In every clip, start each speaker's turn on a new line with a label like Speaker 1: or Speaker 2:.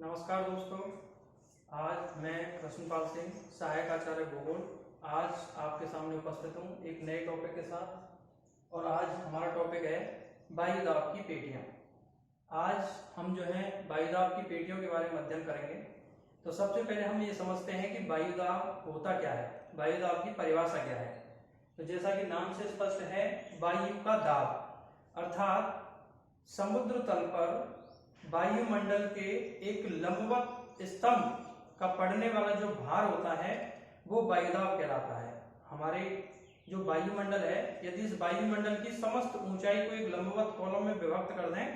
Speaker 1: नमस्कार दोस्तों, आज मैं कृष्णपाल सिंह, सहायक आचार्य भूगोल, आज आपके सामने उपस्थित हूँ एक नए टॉपिक के साथ। और आज हमारा टॉपिक है वायु दाब की पेटियाँ। आज हम जो है वायु दाब की पेटियों के बारे में अध्ययन करेंगे। तो सबसे पहले हम ये समझते हैं कि वायु दाब होता क्या है, वायु दाब की परिभाषा क्या है। तो जैसा कि नाम से स्पष्ट है, वायु का दाब अर्थात समुद्र तल पर वायुमंडल के एक लंबवत स्तंभ का पड़ने वाला जो भार होता है वो वायुदाब कहलाता है। हमारे जो वायुमंडल है, यदि इस वायुमंडल की समस्त ऊंचाई को एक लंबवत कॉलम में विभक्त कर दें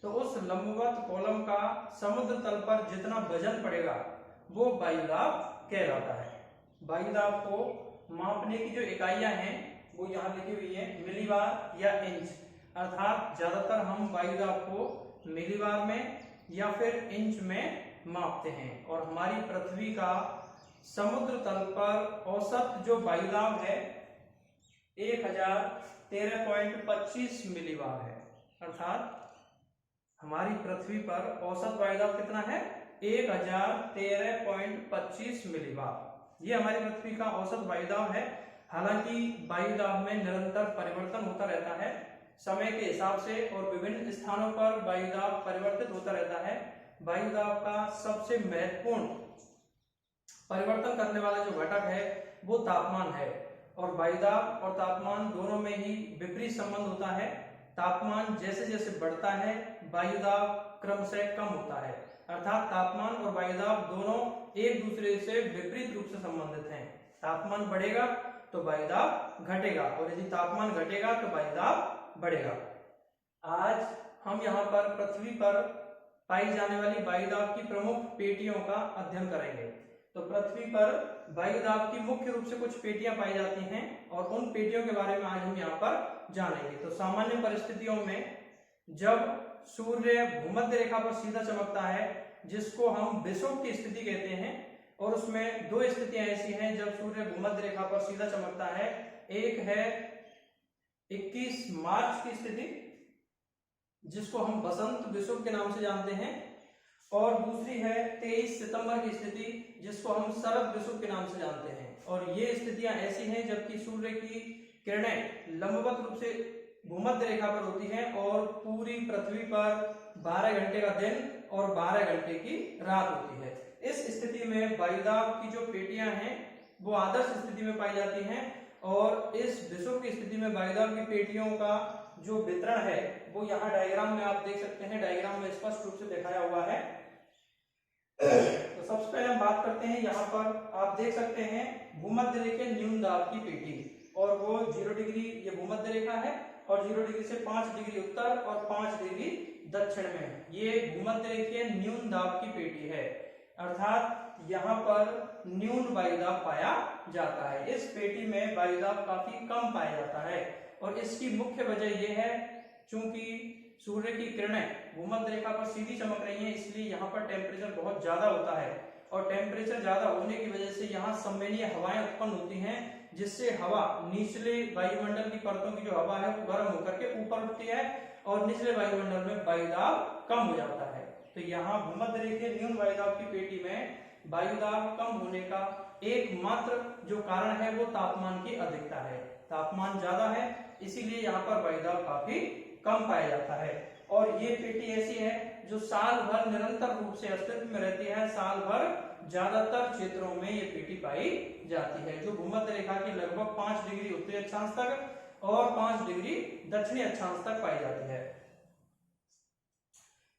Speaker 1: तो उस लंबवत कॉलम का समुद्र तल पर जितना वजन पड़ेगा वो वायुदाब कहलाता है। वायुदाब को मापने की जो इकाइयां हैं वो यहाँ लिखी हुई है, मिलीबार या इंच। अर्थात ज्यादातर हम वायुदाब को मिलीबार में या फिर इंच में मापते हैं। और हमारी पृथ्वी का समुद्र तल पर औसत जो वायुदाब है 1013.25 मिलीबार है। अर्थात हमारी पृथ्वी पर औसत वायुदाब कितना है? 1013.25 मिलीबार। ये हमारी पृथ्वी का औसत वायुदाब है। हालांकि वायुदाब में निरंतर परिवर्तन होता रहता है समय के हिसाब से, और विभिन्न स्थानों पर वायुदाब परिवर्तित होता रहता है। वायुदाब का सबसे महत्वपूर्ण परिवर्तन करने वाला जो घटक है वो तापमान है। और वायुदाब और तापमान दोनों में ही विपरीत संबंध होता है। तापमान जैसे जैसे बढ़ता है वायुदाब क्रमशः कम होता है। अर्थात तापमान और वायुदाब दोनों एक दूसरे से विपरीत रूप से संबंधित हैं। तापमान बढ़ेगा तो वायुदाब घटेगा, और यदि तापमान घटेगा तो वायुदाब बढ़ेगा। आज हम यहाँ पर पृथ्वी पर पाई जाने वाली वायुदाब की प्रमुख पेटियों का अध्ययन करेंगे। तो पृथ्वी पर वायुदाब की मुख्य रूप से कुछ पेटियां पाई जाती हैं, और उन पेटियों के बारे में आज हम यहाँ पर जानेंगे। तो सामान्य परिस्थितियों में जब सूर्य भूमध्य रेखा पर सीधा चमकता है, जिसको हम विषुव की स्थिति कहते हैं, और उसमें दो स्थितियां ऐसी हैं जब सूर्य भूमध्य रेखा पर सीधा चमकता है। एक है 21 मार्च की स्थिति, जिसको हम बसंत विषुव के नाम से जानते हैं, और दूसरी है 23 सितंबर की स्थिति, जिसको हम शरद विषुव के नाम से जानते हैं। और ये स्थितियां ऐसी हैं जबकि सूर्य की किरणें लंबवत रूप से भूमध्य रेखा पर होती हैं और पूरी पृथ्वी पर 12 घंटे का दिन और 12 घंटे की रात होती है। इस स्थिति में वायुदाब की जो पेटियां हैं वो आदर्श स्थिति में पाई जाती हैं, और इस विषुव की स्थिति में वायुदाब की पेटियों का जो वितरण है वो यहाँ डायग्राम में आप देख सकते हैं। डायग्राम में स्पष्ट रूप से दिखाया हुआ है। तो सबसे पहले हम बात करते हैं, यहाँ पर आप देख सकते हैं भूमध्य रेखा न्यून दाब की पेटी, और वो 0 डिग्री ये भूमध्य रेखा है, और 0 डिग्री से 5 डिग्री उत्तर और 5 डिग्री दक्षिण में ये भूमध्य रेखीय न्यून दाब की पेटी है। अर्थात यहाँ पर न्यून वायुदाब पाया जाता है। इस पेटी में वायुदाब काफी कम पाया जाता है, और इसकी मुख्य वजह यह है चूंकि सूर्य की किरणें भूमध्य रेखा पर सीधी चमक रही हैं, इसलिए यहाँ पर टेम्परेचर बहुत ज्यादा होता है, और टेम्परेचर ज्यादा होने की वजह से यहाँ संवहनीय हवाएं उत्पन्न होती हैं, जिससे हवा निचले वायुमंडल की परतों की जो हवा है वो गर्म होकर के ऊपर उठती है, और निचले वायुमंडल में वायुदाब कम हो जाता है। तो यहाँ भूमध्य रेखीय न्यून वायुदाब की पेटी में वायुदाब कम होने का एकमात्र जो कारण है वो तापमान की अधिकता है। तापमान ज्यादा है, इसीलिए यहाँ पर वायुदाब काफी कम पाया जाता है। और ये पेटी ऐसी है जो साल भर निरंतर रूप से अस्तित्व में रहती है। साल भर ज्यादातर क्षेत्रों में ये पेटी पाई जाती है, जो भूमध्य रेखा की लगभग 5 डिग्री उत्तरी अक्षांश तक और 5 डिग्री दक्षिणी अक्षांश तक पाई जाती है।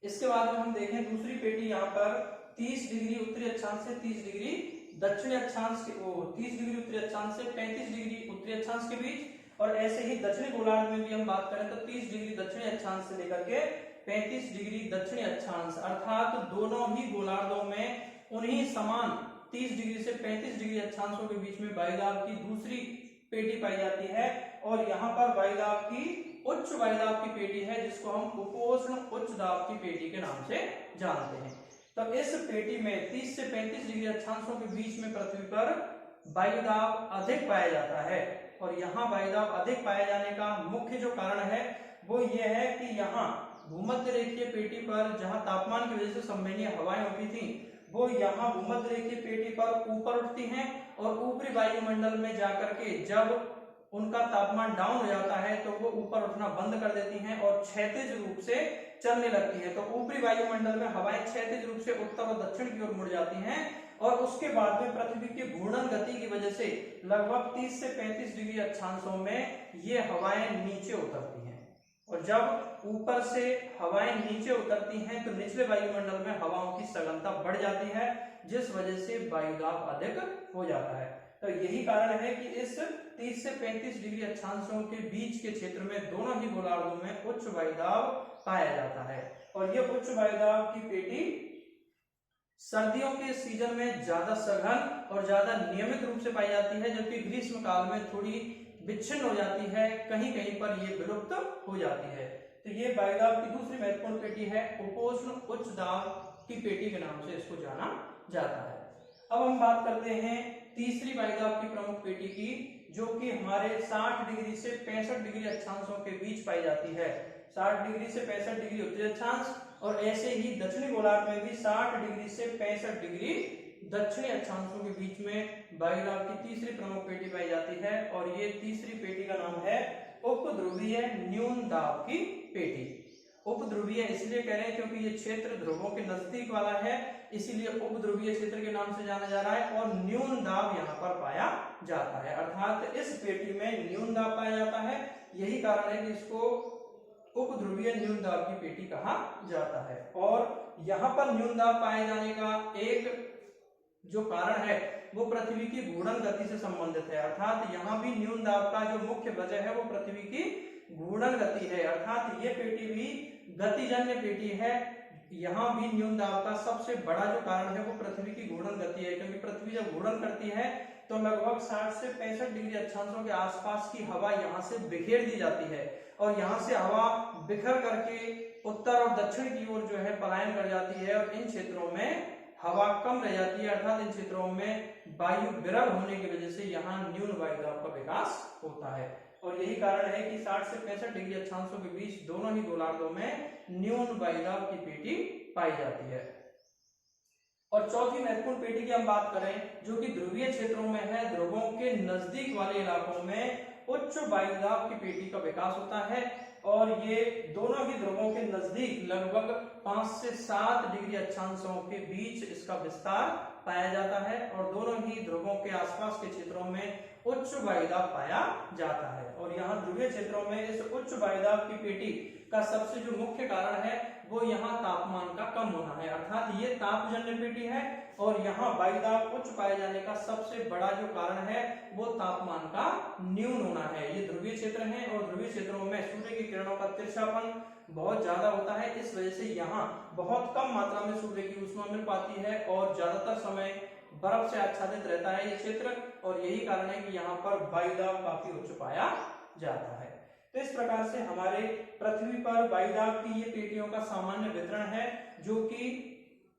Speaker 1: इसके बाद में हम देखें दूसरी पेटी, यहाँ पर 30 डिग्री उत्तरी अक्षांश से 30 डिग्री दक्षिणी अक्षांश के 30 डिग्री उत्तरी अक्षांश से 35 डिग्री उत्तरी अक्षांश के बीच, और ऐसे ही दक्षिणी गोलार्ध में भी हम बात करें तो 30 डिग्री दक्षिणी अक्षांश से लेकर के 35 डिग्री दक्षिणी अक्षांश, अर्थात दोनों ही गोलार्धों में उन्हीं समान 30 डिग्री से 35 डिग्री अक्षांशों के बीच में वायुदाब की दूसरी पेटी पाई जाती है। और यहाँ पर वायुदाब की उच्च वायुदाब की पेटी है, जिसको हम उपोष्ण उच्च दाब की पेटी के नाम से जानते हैं। तो इस पेटी में 30 से 35 डिग्री अक्षांशों के बीच में पृथ्वी पर वायुदाब अधिक पाया जाता है, और यहाँ वायुदाब अधिक पाए जाने का मुख्य जो कारण है वो ये है कि यहाँ भूमध्य रेखीय पेटी पर जहां तापमान की वजह से संवहनीय हवाएं होती थी, वो यहाँ भूमध्य रेखीय पेटी पर ऊपर उठती हैं और ऊपरी वायुमंडल में जाकर के जब उनका तापमान डाउन हो जाता है तो वो ऊपर उठना बंद कर देती हैं और क्षैतिज रूप से चलने लगती है। तो ऊपरी वायुमंडल में हवाएं क्षैतिज रूप से उत्तर और दक्षिण की ओर मुड़ जाती हैं और उसके बाद में पृथ्वी की घूर्णन गति की वजह से लगभग 30 से 35 डिग्री अक्षांशों में ये हवाएं नीचे उतरती हैं। और जब ऊपर से हवाएं नीचे उतरती हैं तो निचले वायुमंडल में हवाओं की सघनता बढ़ जाती है, जिस वजह से वायुदाब अधिक हो जाता है। तो यही कारण है कि इस 30 से 35 डिग्री अक्षांशों के बीच के क्षेत्र में दोनों ही गोलार्धों में उच्च वायुदाब पाया जाता है। और यह उच्च वायुदाब की पेटी सर्दियों के सीजन में ज्यादा सघन और ज्यादा नियमित रूप से पाई जाती है, जबकि ग्रीष्म काल में थोड़ी विच्छिन्न हो जाती है, कहीं कहीं पर यह विलुप्त हो जाती है। तो ये वायुदाब की दूसरी महत्वपूर्ण पेटी है, उपोष्ण उच्च दाब की पेटी के नाम से इसको जाना जाता है। अब हम बात करते हैं तीसरी वायुदाब की प्रमुख पेटी की, जो कि हमारे 60 डिग्री से 65 डिग्री अक्षांशों के बीच पाई जाती है। 60 डिग्री से 65 डिग्री उत्तरी अक्षांश और ऐसे ही दक्षिणी गोलार्ध में भी 60 डिग्री से 65 डिग्री दक्षिणी अक्षांशों के बीच में वायुदाब की तीसरी प्रमुख पेटी पाई जाती है। और ये तीसरी पेटी का नाम है उपध्रुवीय न्यून दाब की पेटी। उपध्रुवीय इसलिए कह रहे हैं क्योंकि ये क्षेत्र ध्रुवों के नजदीक वाला है, इसीलिए उपध्रुवीय क्षेत्र के नाम से जाना जा रहा है। और न्यून दाब यहाँ पर पाया जाता है, अर्थात इस पेटी में न्यून दाब पाया जाता है। यही कारण है कि इसको उपध्रुवीय न्यून दाब की पेटी कहा जाता है। और यहाँ पर न्यून दाब पाए जाने का एक जो कारण है वो पृथ्वी की घूर्णन गति से संबंधित है, अर्थात यहाँ भी न्यून दाब का जो मुख्य वजह है वो पृथ्वी की घूर्णन गति है, अर्थात ये पेटी भी गतिजन्य पेटी है। यहाँ भी न्यून दाब का सबसे बड़ा जो कारण है वो पृथ्वी की घूर्णन गति है, क्योंकि पृथ्वी जब घूर्णन करती है तो लगभग 60 से 65 डिग्री अक्षांशों के आसपास की हवा यहाँ से बिखेर दी जाती है और यहाँ से हवा बिखर करके उत्तर और दक्षिण की ओर जो है पलायन कर जाती है और इन क्षेत्रों में हवा कम रह जाती है, अर्थात इन क्षेत्रों में वायु विरल होने की वजह से यहाँ न्यून वायुदाब का विकास होता है। और यही कारण है कि 60 से 65 डिग्री अक्षांशों के बीच दोनों ही गोलार्धों में न्यून वायुदाब की पेटी पाई जाती है। और चौथी महत्वपूर्ण पेटी की हम बात करें जो कि ध्रुवीय क्षेत्रों में है, ध्रुवों के नजदीक वाले इलाकों में उच्च वायुदाब की पेटी का विकास होता है। और ये दोनों ही ध्रुवों के नजदीक लगभग 5 से 7 डिग्री अक्षांशों के बीच इसका विस्तार पाया जाता है और दोनों ही ध्रुवों के आसपास के क्षेत्रों में उच्च वायुदाब पाया जाता है। और यहाँ ध्रुवीय क्षेत्रों में इस उच्च वायुदाब की पेटी का सबसे जो मुख्य कारण है वो यहाँ तापमान का कम होना है, अर्थात ये तापजन्य पेटी है और यहाँ वायुदाब उच्च पाए जाने का सबसे बड़ा जो कारण है वो तापमान का न्यून होना है। ये ध्रुवीय क्षेत्र है और ध्रुवीय क्षेत्रों में सूर्य की किरणों का तिरछापन बहुत ज्यादा होता है, इस वजह से यहाँ बहुत कम मात्रा में सूर्य की ऊष्मा मिल पाती है और ज्यादातर समय बर्फ से आच्छादित रहता है ये क्षेत्र। और यही कारण है कि यहाँ पर वायुदाब काफी उच्च पाया जाता है। तो इस प्रकार से हमारे पृथ्वी पर वायुदाब की ये पेटियों का सामान्य वितरण है जो कि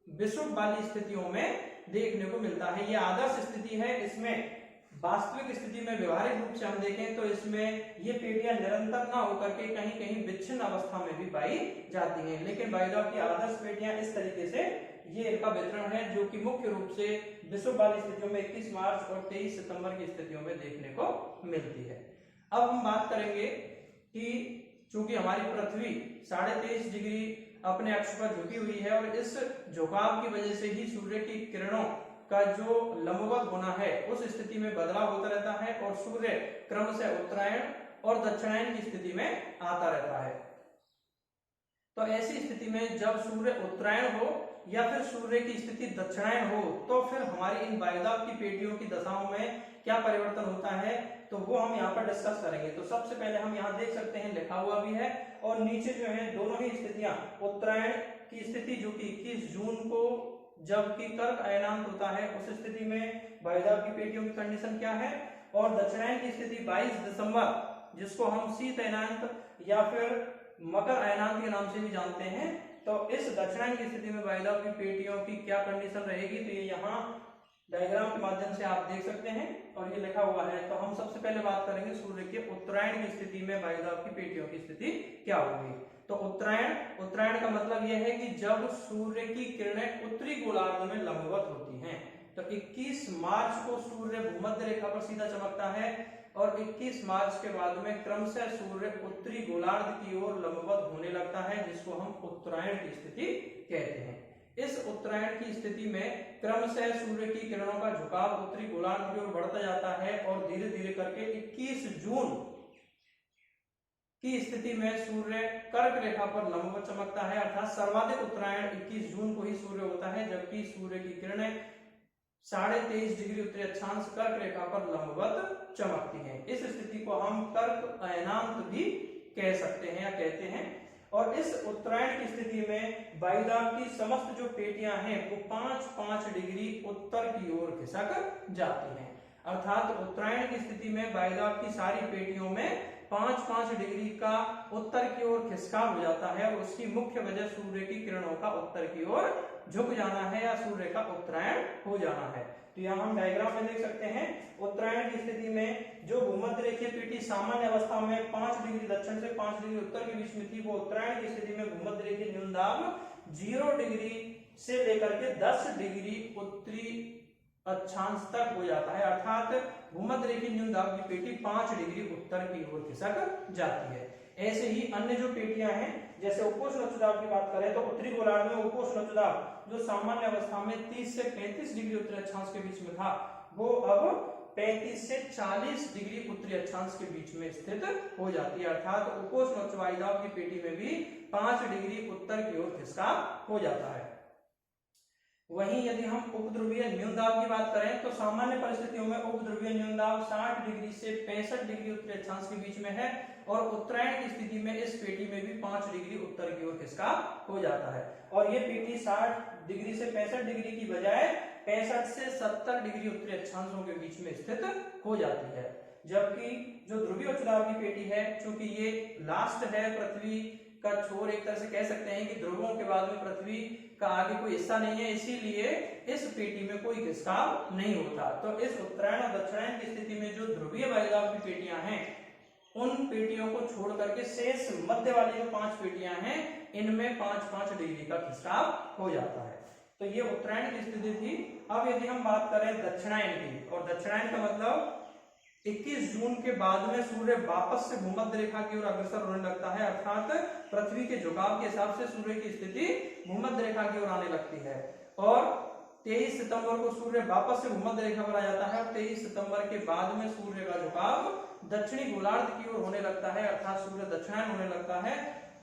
Speaker 1: विषुव वाली स्थितियों में देखने को मिलता है। ये आदर्श स्थिति है, इसमें वास्तविक स्थिति में व्यवहारिक रूप से हम देखें तो इसमें ये पेटियां निरंतर ना होकर के कहीं कहीं विच्छिन्न अवस्था में भी पाई जाती हैं, लेकिन वायुदाब की आदर्श पेटियां इस तरीके से ये इनका वितरण है जो कि मुख्य रूप से विषुव वाली स्थितियों में 21 मार्च और 23 सितंबर की स्थितियों में देखने को मिलती है। अब हम बात करेंगे कि चूंकि हमारी पृथ्वी 23.5 डिग्री अपने अक्ष पर झुकी हुई है और इस झुकाव की वजह से ही सूर्य की किरणों का जो लंबवत होना है उस स्थिति में बदलाव होता रहता है और सूर्य क्रमशः उत्तरायण और दक्षिणायन की स्थिति में आता रहता है। तो ऐसी स्थिति में जब सूर्य उत्तरायण हो या फिर सूर्य की स्थिति दक्षिणायन हो तो फिर हमारी इन वायुदाब की पेटियों की दशाओं में क्या परिवर्तन होता है तो वो हम यहाँ पर डिस्कस करेंगे। तो सबसे पहले हम यहाँ देख सकते हैं लिखा हुआ भी है और नीचे जो है दोनों ही स्थितियां, उत्तरायण की स्थिति जो कि 21 जून को जबकि कर्क अयनांत होता है उस स्थिति में वायुदाब की पेटियों की कंडीशन क्या है, और दक्षिणायन की स्थिति 22 दिसंबर जिसको हम शीत अयनांत या फिर मकर अयनांत के नाम से भी जानते हैं, तो इस दक्षिणायन की स्थिति में वायुदाब की पेटियों की क्या कंडीशन रहेगी। तो ये यहाँ डायग्राम के माध्यम से आप देख सकते हैं और ये लिखा हुआ है। तो हम सबसे पहले बात करेंगे सूर्य के उत्तरायण की स्थिति में वायुदाब की पेटियों की स्थिति क्या होगी। तो उत्तरायण का मतलब यह है कि जब सूर्य की किरणें उत्तरी गोलार्ध में लंबवत होती हैं। तो 21 मार्च को सूर्य भूमध्य रेखा पर सीधा चमकता है और 21 मार्च के बाद में क्रमशः सूर्य उत्तरी गोलार्ध की ओर लंबवत होने लगता है, जिसको हम उत्तरायण की स्थिति कहते हैं। इस उत्तरायण की स्थिति में क्रमशः सूर्य की किरणों का झुकाव उत्तरी गोलार्ध की ओर बढ़ता जाता है और धीरे धीरे करके 21 जून की स्थिति में सूर्य कर्क रेखा पर लंबवत चमकता है, अर्थात सर्वाधिक उत्तरायण 21 जून को ही सूर्य होता है, जबकि सूर्य की किरणें 23.5 डिग्री उत्तरी अक्षांश कर्क रेखा पर लंबवत चमकती हैं। इस स्थिति को हम कर्क अयनांत भी कह सकते हैं या कहते हैं। और इस उत्तरायण की स्थिति में वायुदाब की समस्त जो पेटियां हैं वो 5-5 डिग्री उत्तर की ओर खिसक जाती हैं, अर्थात उत्तरायण की स्थिति में वायुदाब की सारी पेटियों में 5-5 डिग्री का उत्तर की ओर खिसकाव हो जाता है और उसकी मुख्य वजह सूर्य की किरणों का उत्तर की ओर झुक जाना है या सूर्य का उत्तरायण हो जाना है। तो यहाँ हम डायग्राम में देख सकते हैं उत्तरायण की स्थिति में जो भूमध्य रेखीय पेटी सामान्य अवस्था में 5 डिग्री दक्षिण से 5 डिग्री उत्तर के बीच में थी, वो उत्तरायण की स्थिति में भूमध्य रेखीय न्यूनदाब 0 डिग्री से लेकर के 10 डिग्री उत्तरी अक्षांश तक हो जाता है, अर्थात भूमध्य रेखीय न्यूनदाब की पेटी 5 डिग्री उत्तर की ओर खिसक जाती है। ऐसे ही अन्य जो पेटियां हैं, जैसे उपोष्ण उच्च दाब की बात करें तो उत्तरी गोलार्ध में उपोष्ण उच्च दाब जो सामान्य अवस्था में 30 से 35 डिग्री उत्तरी अक्षांश के बीच में था, वो अब 35 से 40 डिग्री उत्तरी अक्षांश के बीच में स्थित हो जाती है, अर्थात उपोष्ण उच्च वायुदाब की पेटी में भी 5 डिग्री उत्तर की ओर खिसकाव हो जाता है। वहीं यदि हम उपध्रुवीय न्यूनदाब की बात करें तो सामान्य परिस्थितियों में उपध्रुवीय न्यूनदाब 60 डिग्री से 65 डिग्री उत्तरी अक्षांश के बीच में है और उत्तरायण की स्थिति में इस पेटी में भी 5 डिग्री उत्तर की ओर खिसकाव हो जाता है। और ये पेटी 60 डिग्री से 65 डिग्री की बजाय 65 से 70 डिग्री उत्तरी अक्षांशों के बीच में स्थित हो जाती है। जबकि जो ध्रुवीय उच्च दाब की पेटी है, चूंकि ये लास्ट है, पृथ्वी का छोर एक तरह से कह सकते हैं कि ध्रुवों के बाद में पृथ्वी का आगे कोई हिस्सा नहीं है, इसीलिए इस पेटी में कोई खिसकाव नहीं होता। तो इस उत्तरायण और दक्षिणायन की स्थिति में जो ध्रुवीय वायुदाब की पेटियां हैं, उन पेटियों को छोड़ करके शेष मध्य वाली जो 5 पेटियां हैं, इनमें 5-5 डिग्री का खिसकाव हो जाता है। तो ये उत्तरायण की स्थिति थी। अब यदि हम बात करें दक्षिणायन की, और दक्षिणायन का मतलब 21 जून के बाद में सूर्य वापस से भूमध्य रेखा की ओर अग्रसर होने लगता है, अर्थात पृथ्वी के झुकाव के हिसाब से सूर्य की स्थिति भूमध्य रेखा की ओर आने लगती है और 23 सितंबर को सूर्य वापस से भूमध्य रेखा पर आ जाता है और 23 सितंबर के बाद में सूर्य का झुकाव दक्षिणी गोलार्ध की ओर होने लगता है, अर्थात सूर्य दक्षिणायन होने लगता है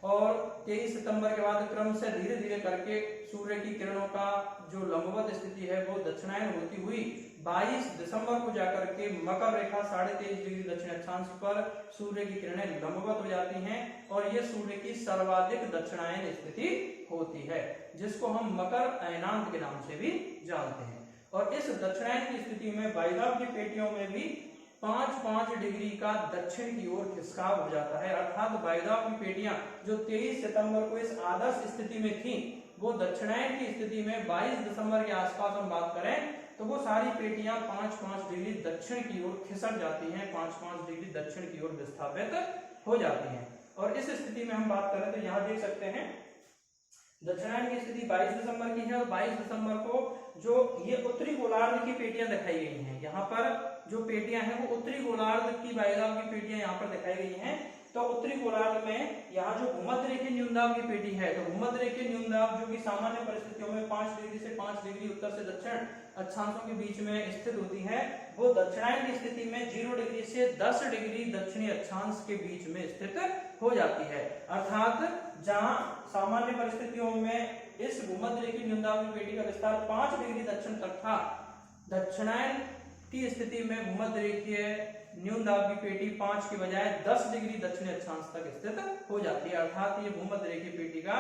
Speaker 1: और 23 सितंबर के बाद क्रम से धीरे धीरे करके सूर्य की किरणों का जो लंबवत स्थिति है वो दक्षिणायन होती हुई 22 दिसंबर को जाकर के मकर रेखा 23.5 डिग्री दक्षिण अक्षांश पर सूर्य की किरणें लंबवत हो जाती हैं और ये सूर्य की सर्वाधिक दक्षिणायन स्थिति होती है, जिसको हम मकर अयनांत के नाम से भी जानते हैं। और इस दक्षिणायन की स्थिति में वायुदाब की पेटियों में भी 5-5 डिग्री का दक्षिण की ओर खिसकाव हो जाता है, अर्थात वायुदाब की पेटियां जो 23 सितंबर को इस आदर्श स्थिति में थी, वो दक्षिणायन की स्थिति में 22 दिसंबर के आसपास हम बात करें तो वो सारी पेटियां 5-5 डिग्री दक्षिण की ओर खिसक जाती हैं, 5-5 डिग्री दक्षिण की ओर विस्थापित हो जाती हैं। और इस स्थिति में हम बात करें तो यहाँ देख सकते हैं दक्षिणायन की स्थिति 22 दिसंबर की है और 22 दिसंबर को जो ये उत्तरी गोलार्ध की पेटियां दिखाई गई हैं, यहाँ पर जो पेटियां हैं वो उत्तरी गोलार्ध की वायुदाब की पेटियां यहाँ पर दिखाई गई हैं। तो उत्तरी गोलार्ध में यहाँ जो भूमध्य रेखीय न्यूनदाब की पेटी है, तो भूमध्य रेखीय न्यूनदाब जो कि सामान्य परिस्थितियों में 5 डिग्री से 5 डिग्री उत्तर से दक्षिण अक्षांशों के बीच में स्थित होती है, वो दक्षिणायन की स्थिति में 0 डिग्री से 10 डिग्री दक्षिणी अक्षांश के बीच में स्थित हो जाती है, अर्थात जहां सामान्य परिस्थितियों में इस भूमध्य रेखीय न्यूनदाब की पेटी का विस्तार 5 डिग्री दक्षिण तक था, दक्षिणायन की स्थिति में भूमध्य रेखीय न्यूनदाब की पेटी 5 की बजाय 10 डिग्री दक्षिणी अक्षांश तक स्थित हो जाती है, अर्थात ये भूमध्य रेखीय पेटी का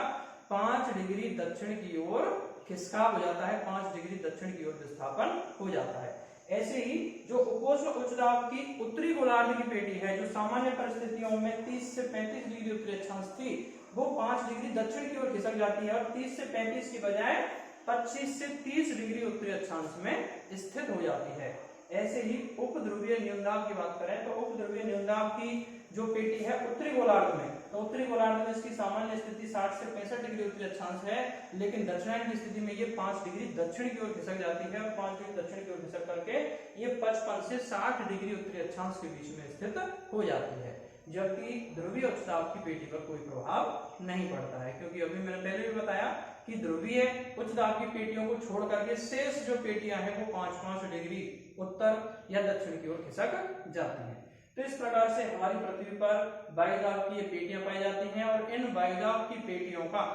Speaker 1: 5 डिग्री दक्षिण की ओर खिसकाव हो जाता है, 5 डिग्री दक्षिण की ओर विस्थापन हो जाता है। ऐसे ही जो उपोष्ण उच्च दाब की उत्तरी गोलार्ध की पेटी है, जो सामान्य परिस्थितियों में 30 से 35 डिग्री उत्तरी अक्षांश थी, वो 5 डिग्री दक्षिण की ओर खिसक जाती है और 30 से 35 की बजाय 25 से 30 डिग्री उत्तरी अक्षांश में स्थित हो जाती है। ऐसे ही उपध्रुवीय न्यूनदाब की बात करें तो उपध्रुवीय न्यूनदाब की जो पेटी है उत्तरी गोलार्ध में, तो उत्तरी गोलार्ध में इसकी सामान्य स्थिति 60 से 65 डिग्री उत्तरी अक्षांश है, लेकिन दक्षिणायन की स्थिति में ये 5 डिग्री दक्षिण की ओर खिसक जाती है और 5 डिग्री दक्षिण की ओर खिसक करके ये 55 से 60 डिग्री उत्तरी अक्षांश के बीच में स्थित हो जाती है, जबकि ध्रुवीय उच्च दाब की पेटी पर कोई प्रभाव नहीं पड़ता है, क्योंकि अभी मैंने पहले भी बताया कि ध्रुवीय उच्च दाब की पेटियों को छोड़ करके शेष जो पेटियां हैं वो 5-5 डिग्री उत्तर या दक्षिण की ओर खिसक जाती हैं। तो इस प्रकार से हमारी पृथ्वी पर वायुदाब की ये पेटियां पाई जाती हैं और इन वायुदाब की पेटियों का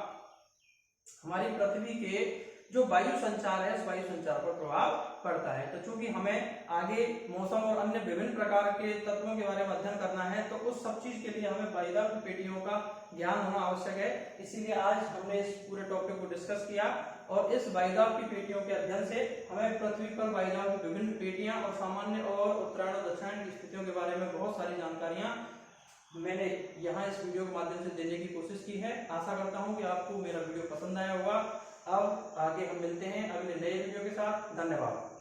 Speaker 1: हमारी पृथ्वी के जो वायु संचार है इस वायु संचार पर प्रभाव पड़ता है। तो चूंकि हमें आगे मौसम और अन्य विभिन्न प्रकार के तत्वों के बारे में अध्ययन करना है, तो उस सब चीज के लिए हमें वायुदाब की पेटियों का ज्ञान होना आवश्यक है। इसीलिए आज हमने इस पूरे टॉपिक को डिस्कस किया और इस वायुदाब की पेटियों के अध्ययन से हमें पृथ्वी पर वायुदाब की विभिन्न पेटियां और सामान्य और उत्तरायण और दक्षिणायन की स्थितियों के बारे में बहुत सारी जानकारियां मैंने यहाँ इस वीडियो के माध्यम से देने की कोशिश की है। आशा करता हूँ कि आपको मेरा वीडियो पसंद आया होगा। अब आगे हम मिलते हैं अगले नए वीडियो के साथ। धन्यवाद।